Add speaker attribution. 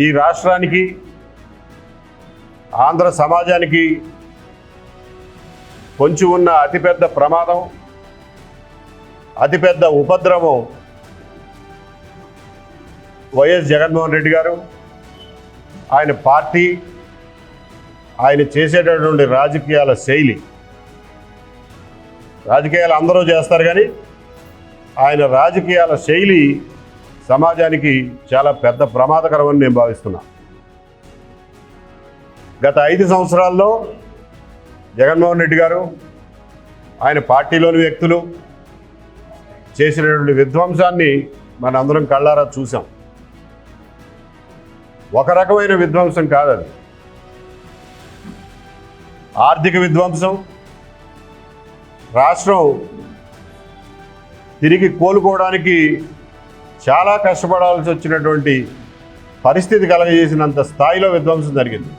Speaker 1: ఈ రాష్ట్రానికి ఆంధ్ర సమాజానికి పొంచి ఉన్న అతిపెద్ద ప్రమాదం, అతిపెద్ద ఉపద్రవం వైఎస్ జగన్మోహన్ రెడ్డి గారు, ఆయన పార్టీ, ఆయన చేసేటటువంటి రాజకీయాల శైలి. రాజకీయాలు అందరూ చేస్తారు, కానీ ఆయన రాజకీయాల శైలి సమాజానికి చాలా పెద్ద ప్రమాదకరమని నేను భావిస్తున్నా. గత 5 సంవత్సరాల్లో జగన్మోహన్ రెడ్డి గారు, ఆయన పార్టీలోని వ్యక్తులు చేసినటువంటి విధ్వంసాన్ని మనందరం కళ్ళారా చూసాం. ఒక రకమైన విధ్వంసం కాదది, ఆర్థిక విధ్వంసం. రాష్ట్రం తిరిగి కోలుకోవడానికి చాలా కష్టపడాల్సి వచ్చినటువంటి పరిస్థితి కలగజేసినంత స్థాయిలో విధ్వంసం జరిగింది.